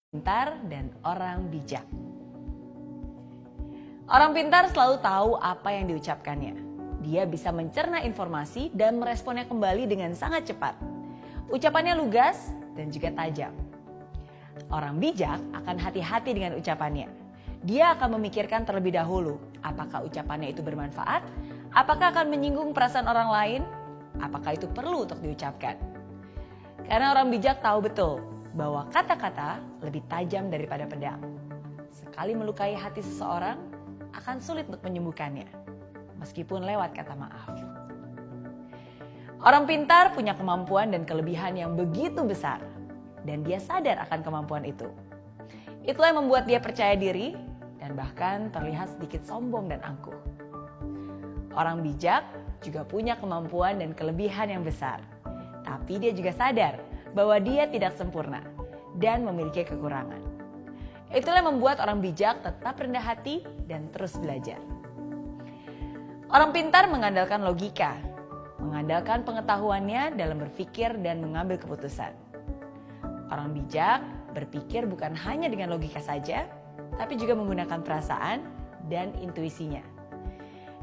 pintar dan orang bijak. Orang pintar selalu tahu apa yang diucapkannya. Dia bisa mencerna informasi dan meresponnya kembali dengan sangat cepat. Ucapannya lugas dan juga tajam. Orang bijak akan hati-hati dengan ucapannya. Dia akan memikirkan terlebih dahulu apakah ucapannya itu bermanfaat, apakah akan menyinggung perasaan orang lain, apakah itu perlu untuk diucapkan. Karena orang bijak tahu betul bahwa kata-kata lebih tajam daripada pedang. Sekali melukai hati seseorang, akan sulit untuk menyembuhkannya, meskipun lewat kata maaf. Orang pintar punya kemampuan dan kelebihan yang begitu besar, dan dia sadar akan kemampuan itu. Itulah yang membuat dia percaya diri, dan bahkan terlihat sedikit sombong dan angkuh. Orang bijak juga punya kemampuan dan kelebihan yang besar, tapi dia juga sadar bahwa dia tidak sempurna dan memiliki kekurangan. Itulah yang membuat orang bijak tetap rendah hati dan terus belajar. Orang pintar mengandalkan logika, mengandalkan pengetahuannya dalam berpikir dan mengambil keputusan. Orang bijak berpikir bukan hanya dengan logika saja, tapi juga menggunakan perasaan dan intuisinya.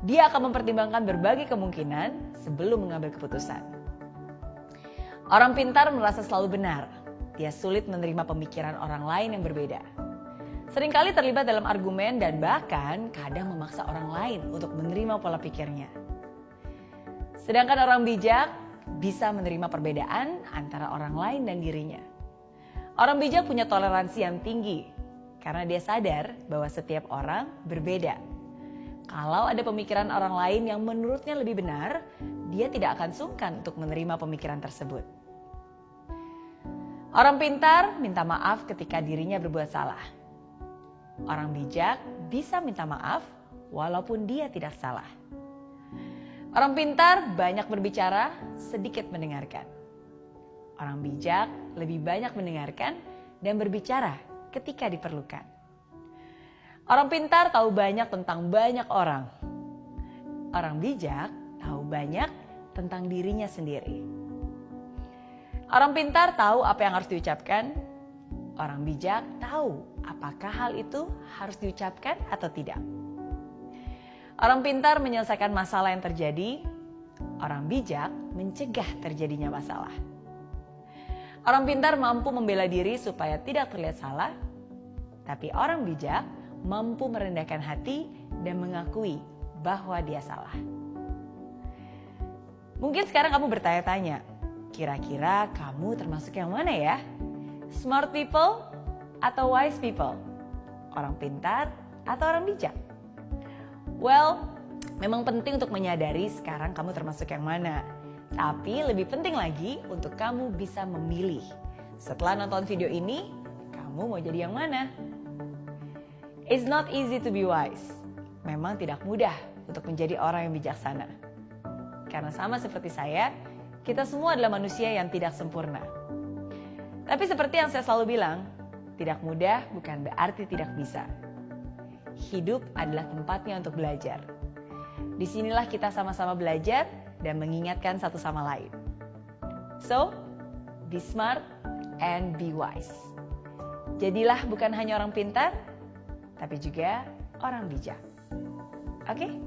Dia akan mempertimbangkan berbagai kemungkinan sebelum mengambil keputusan. Orang pintar merasa selalu benar. Dia sulit menerima pemikiran orang lain yang berbeda. Seringkali terlibat dalam argumen dan bahkan kadang memaksa orang lain untuk menerima pola pikirnya. Sedangkan orang bijak bisa menerima perbedaan antara orang lain dan dirinya. Orang bijak punya toleransi yang tinggi karena dia sadar bahwa setiap orang berbeda. Kalau ada pemikiran orang lain yang menurutnya lebih benar, dia tidak akan sungkan untuk menerima pemikiran tersebut. Orang pintar minta maaf ketika dirinya berbuat salah. Orang bijak bisa minta maaf walaupun dia tidak salah. Orang pintar banyak berbicara, sedikit mendengarkan. Orang bijak lebih banyak mendengarkan dan berbicara ketika diperlukan. Orang pintar tahu banyak tentang banyak orang. Orang bijak tahu banyak tentang dirinya sendiri. Orang pintar tahu apa yang harus diucapkan. Orang bijak tahu apakah hal itu harus diucapkan atau tidak. Orang pintar menyelesaikan masalah yang terjadi. Orang bijak mencegah terjadinya masalah. Orang pintar mampu membela diri supaya tidak terlihat salah. Tapi orang bijak mampu merendahkan hati dan mengakui bahwa dia salah. Mungkin sekarang kamu bertanya-tanya, kira-kira kamu termasuk yang mana ya? Smart people atau wise people? Orang pintar atau orang bijak? Well, memang penting untuk menyadari sekarang kamu termasuk yang mana. Tapi lebih penting lagi untuk kamu bisa memilih. Setelah nonton video ini, kamu mau jadi yang mana? It's not easy to be wise. Memang tidak mudah untuk menjadi orang yang bijaksana. Karena sama seperti saya, kita semua adalah manusia yang tidak sempurna. Tapi seperti yang saya selalu bilang, tidak mudah bukan berarti tidak bisa. Hidup adalah tempatnya untuk belajar. Disinilah kita sama-sama belajar dan mengingatkan satu sama lain. So, be smart and be wise. Jadilah bukan hanya orang pintar, tapi juga orang bijak. Oke?